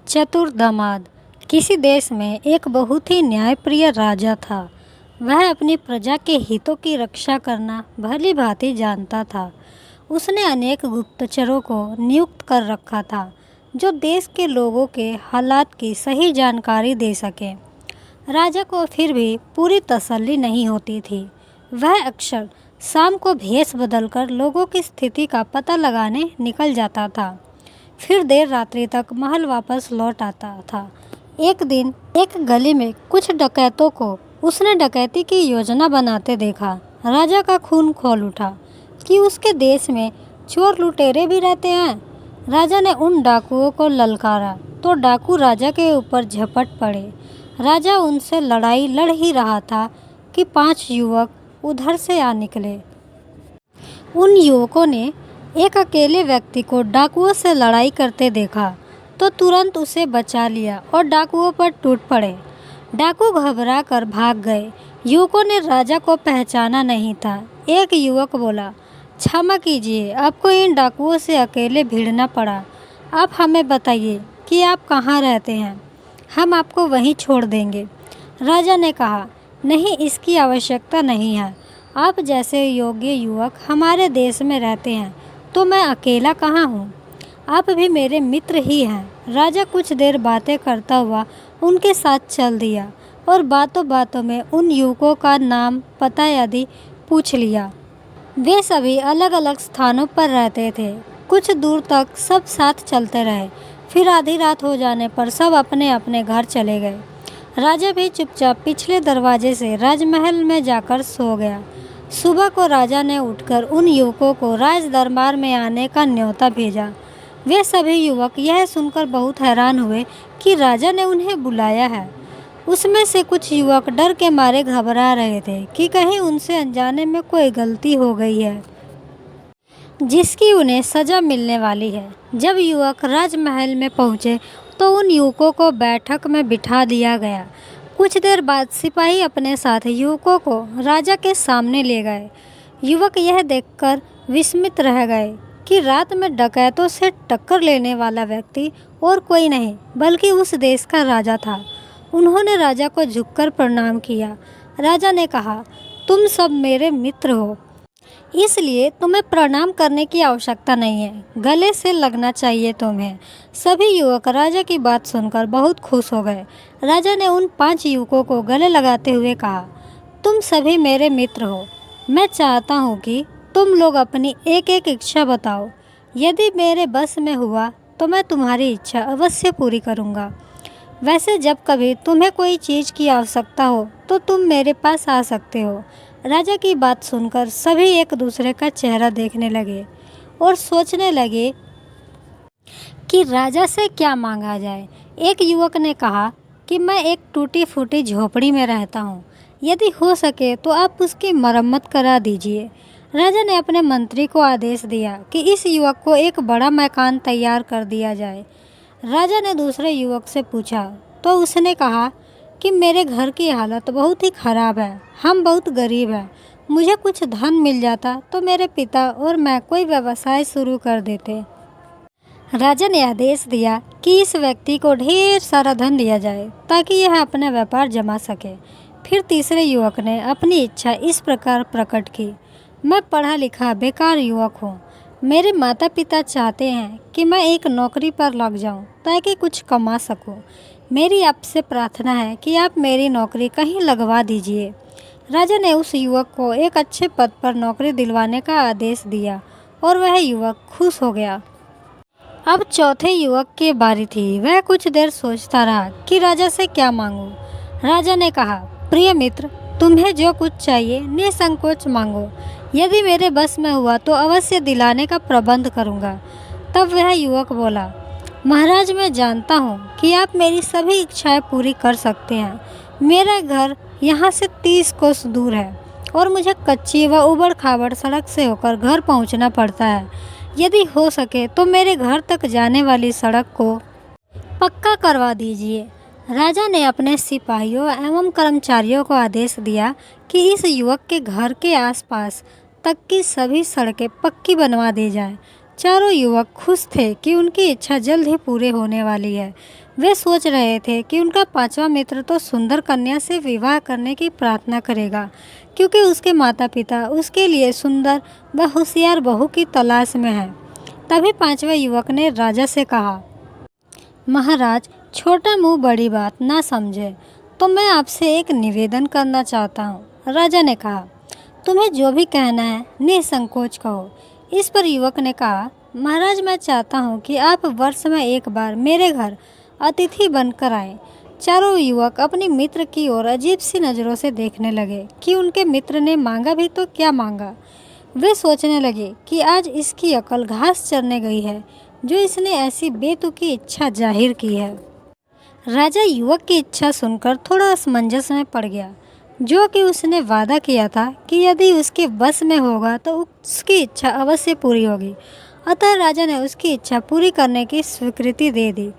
चतुर दामाद। किसी देश में एक बहुत ही न्यायप्रिय राजा था। वह अपनी प्रजा के हितों की रक्षा करना भली भांति जानता था। उसने अनेक गुप्तचरों को नियुक्त कर रखा था जो देश के लोगों के हालात की सही जानकारी दे सके। राजा को फिर भी पूरी तसल्ली नहीं होती थी। वह अक्सर शाम को भेष बदलकर लोगों की स्थिति का पता लगाने निकल जाता था, फिर देर रात्रि तक महल वापस लौट आता था। एक दिन एक गली में कुछ डकैतों को उसने डकैती की योजना बनाते देखा। राजा का खून खौल उठा कि उसके देश में चोर लुटेरे भी रहते हैं। राजा ने उन डाकुओं को ललकारा तो डाकू राजा के ऊपर झपट पड़े। राजा उनसे लड़ाई लड़ ही रहा था कि 5 युवक उधर से आ निकले। उन युवकों ने एक अकेले व्यक्ति को डाकुओं से लड़ाई करते देखा तो तुरंत उसे बचा लिया और डाकुओं पर टूट पड़े। डाकू घबरा कर भाग गए। युवकों ने राजा को पहचाना नहीं था। एक युवक बोला, क्षमा कीजिए, आपको इन डाकुओं से अकेले भिड़ना पड़ा। आप हमें बताइए कि आप कहाँ रहते हैं, हम आपको वहीं छोड़ देंगे। राजा ने कहा, नहीं, इसकी आवश्यकता नहीं है। आप जैसे योग्य युवक हमारे देश में रहते हैं तो मैं अकेला कहाँ हूँ। आप भी मेरे मित्र ही हैं। राजा कुछ देर बातें करता हुआ उनके साथ चल दिया और बातों बातों में उन युवकों का नाम पता आदि पूछ लिया। वे सभी अलग अलग स्थानों पर रहते थे। कुछ दूर तक सब साथ चलते रहे। फिर आधी रात हो जाने पर सब अपने अपने घर चले गए। राजा भी चुपचाप पिछले दरवाजे से राजमहल में जाकर सो गया। सुबह को राजा ने उठकर उन युवकों को राज दरबार में आने का न्योता भेजा। वे सभी युवक यह सुनकर बहुत हैरान हुए कि राजा ने उन्हें बुलाया है। उसमें से कुछ युवक डर के मारे घबरा रहे थे कि कहीं उनसे अनजाने में कोई गलती हो गई है जिसकी उन्हें सजा मिलने वाली है। जब युवक राजमहल में पहुंचे तो उन युवकों को बैठक में बिठा दिया गया। कुछ देर बाद सिपाही अपने साथ युवकों को राजा के सामने ले गए। युवक यह देखकर विस्मित रह गए कि रात में डकैतों से टक्कर लेने वाला व्यक्ति और कोई नहीं बल्कि उस देश का राजा था। उन्होंने राजा को झुककर प्रणाम किया। राजा ने कहा, तुम सब मेरे मित्र हो, इसलिए तुम्हें प्रणाम करने की आवश्यकता नहीं है, गले से लगना चाहिए तुम्हें। सभी युवक राजा की बात सुनकर बहुत खुश हो गए। राजा ने उन 5 युवकों को गले लगाते हुए कहा, तुम सभी मेरे मित्र हो। मैं चाहता हूँ कि तुम लोग अपनी एक एक इच्छा बताओ। यदि मेरे बस में हुआ तो मैं तुम्हारी इच्छा अवश्य पूरी करूँगा। वैसे जब कभी तुम्हें कोई चीज़ की आवश्यकता हो तो तुम मेरे पास आ सकते हो। राजा की बात सुनकर सभी एक दूसरे का चेहरा देखने लगे और सोचने लगे कि राजा से क्या मांगा जाए। एक युवक ने कहा कि मैं एक टूटी फूटी झोपड़ी में रहता हूँ, यदि हो सके तो आप उसकी मरम्मत करा दीजिए। राजा ने अपने मंत्री को आदेश दिया कि इस युवक को एक बड़ा मकान तैयार कर दिया जाए। राजा ने दूसरे युवक से पूछा तो उसने कहा कि मेरे घर की हालत बहुत ही ख़राब है, हम बहुत गरीब हैं। मुझे कुछ धन मिल जाता तो मेरे पिता और मैं कोई व्यवसाय शुरू कर देते। राजा ने आदेश दिया कि इस व्यक्ति को ढेर सारा धन दिया जाए ताकि यह अपना व्यापार जमा सके। फिर तीसरे युवक ने अपनी इच्छा इस प्रकार प्रकट की, मैं पढ़ा लिखा बेकार युवक हूँ। मेरे माता पिता चाहते हैं कि मैं एक नौकरी पर लग जाऊं ताकि कुछ कमा सकूं। मेरी आपसे प्रार्थना है कि आप मेरी नौकरी कहीं लगवा दीजिए। राजा ने उस युवक को एक अच्छे पद पर नौकरी दिलवाने का आदेश दिया और वह युवक खुश हो गया। अब चौथे युवक की बारी थी। वह कुछ देर सोचता रहा कि राजा से क्या मांगूं। राजा ने कहा, प्रिय मित्र, तुम्हें जो कुछ चाहिए निसंकोच मांगो। यदि मेरे बस में हुआ तो अवश्य दिलाने का प्रबंध करूँगा। तब वह युवक बोला, महाराज, मैं जानता हूँ कि आप मेरी सभी इच्छाएं पूरी कर सकते हैं। मेरा घर यहाँ से 30 कोस दूर है और मुझे कच्ची व उबड़ खाबड़ सड़क से होकर घर पहुँचना पड़ता है। यदि हो सके तो मेरे घर तक जाने वाली सड़क को पक्का करवा दीजिए। राजा ने अपने सिपाहियों एवं कर्मचारियों को आदेश दिया कि इस युवक के घर के आसपास तक की सभी सड़कें पक्की बनवा दी जाए। चारों युवक खुश थे कि उनकी इच्छा जल्द ही पूरी होने वाली है। वे सोच रहे थे कि उनका पांचवा मित्र तो सुंदर कन्या से विवाह करने की प्रार्थना करेगा, क्योंकि उसके माता पिता उसके लिए सुंदर व होशियार बहू की तलाश में हैं। तभी पांचवें युवक ने राजा से कहा, महाराज, छोटा मुंह बड़ी बात ना समझे, तो मैं आपसे एक निवेदन करना चाहता हूँ। राजा ने कहा, तुम्हें जो भी कहना है निसंकोच कहो। इस पर युवक ने कहा, महाराज, मैं चाहता हूँ कि आप वर्ष में एक बार मेरे घर अतिथि बनकर आए। चारों युवक अपनी मित्र की ओर अजीब सी नज़रों से देखने लगे कि उनके मित्र ने मांगा भी तो क्या मांगा। वे सोचने लगे कि आज इसकी अकल घास चरने गई है जो इसने ऐसी बेतुकी इच्छा जाहिर की है। राजा युवक की इच्छा सुनकर थोड़ा असमंजस में पड़ गया, जो कि उसने वादा किया था कि यदि उसके बस में होगा तो उसकी इच्छा अवश्य पूरी होगी। अतः राजा ने उसकी इच्छा पूरी करने की स्वीकृति दे दी।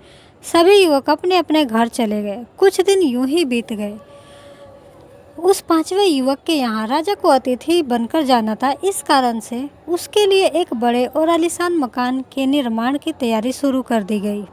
सभी युवक अपने अपने घर चले गए। कुछ दिन यूं ही बीत गए। उस पांचवें युवक के यहाँ राजा को अतिथि बनकर जाना था। इस कारण से उसके लिए एक बड़े और आलीशान मकान के निर्माण की तैयारी शुरू कर दी गई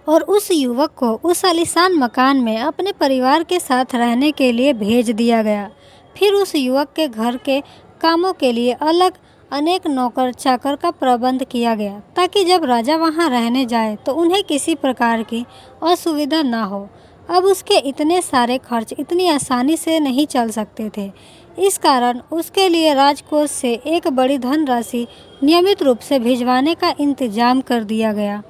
और उस युवक को उस आलीशान मकान में अपने परिवार के साथ रहने के लिए भेज दिया गया। फिर उस युवक के घर के कामों के लिए अलग अनेक नौकर चाकर का प्रबंध किया गया, ताकि जब राजा वहां रहने जाए तो उन्हें किसी प्रकार की असुविधा ना हो। अब उसके इतने सारे खर्च इतनी आसानी से नहीं चल सकते थे। इस कारण उसके लिए राजकोष से एक बड़ी धनराशि नियमित रूप से भिजवाने का इंतजाम कर दिया गया।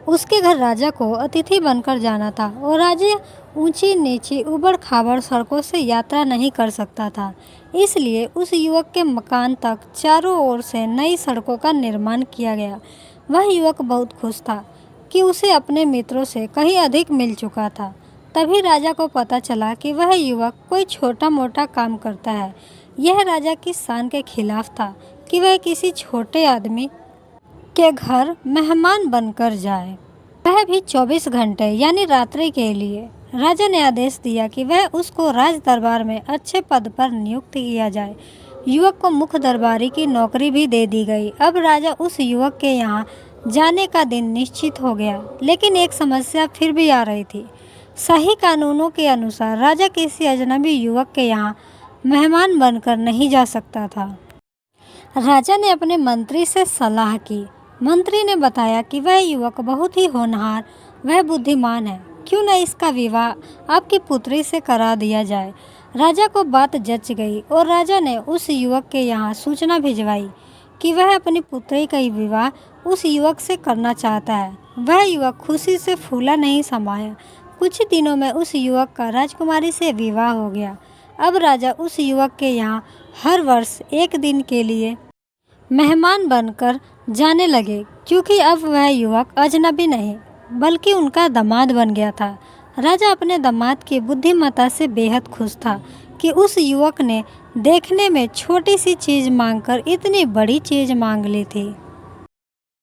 उसके घर राजा को अतिथि बनकर जाना था और राजा ऊंची नीची उबड़ खाबड़ सड़कों से यात्रा नहीं कर सकता था। इसलिए उस युवक के मकान तक चारों ओर से नई सड़कों का निर्माण किया गया। वह युवक बहुत खुश था कि उसे अपने मित्रों से कहीं अधिक मिल चुका था। तभी राजा को पता चला कि वह युवक कोई छोटा मोटा काम करता है। यह राजा की शान के खिलाफ था कि वह किसी छोटे आदमी के घर मेहमान बनकर जाए, वह भी 24 घंटे यानी रात्रि के लिए। राजा ने आदेश दिया कि वह उसको राज दरबार में अच्छे पद पर नियुक्त किया जाए। युवक को मुख्य दरबारी की नौकरी भी दे दी गई। अब राजा उस युवक के यहाँ जाने का दिन निश्चित हो गया, लेकिन एक समस्या फिर भी आ रही थी। सही कानूनों के अनुसार राजा किसी अजनबी युवक के यहाँ मेहमान बनकर नहीं जा सकता था। राजा ने अपने मंत्री से सलाह की। मंत्री ने बताया कि वह युवक बहुत ही होनहार वह बुद्धिमान है, क्यों न इसका विवाह आपकी पुत्री से करा दिया जाए। राजा को बात जच गई और राजा ने उस युवक के यहाँ सूचना भिजवाई कि वह अपनी पुत्री का विवाह उस युवक से करना चाहता है। वह युवक खुशी से फूला नहीं समाया। कुछ ही दिनों में उस युवक का राजकुमारी से विवाह हो गया। अब राजा उस युवक के यहाँ हर वर्ष एक दिन के लिए मेहमान बनकर जाने लगे, क्योंकि अब वह युवक अजनबी नहीं बल्कि उनका दामाद बन गया था। राजा अपने दामाद की बुद्धिमत्ता से बेहद खुश था कि उस युवक ने देखने में छोटी सी चीज़ मांगकर इतनी बड़ी चीज़ मांग ली थी।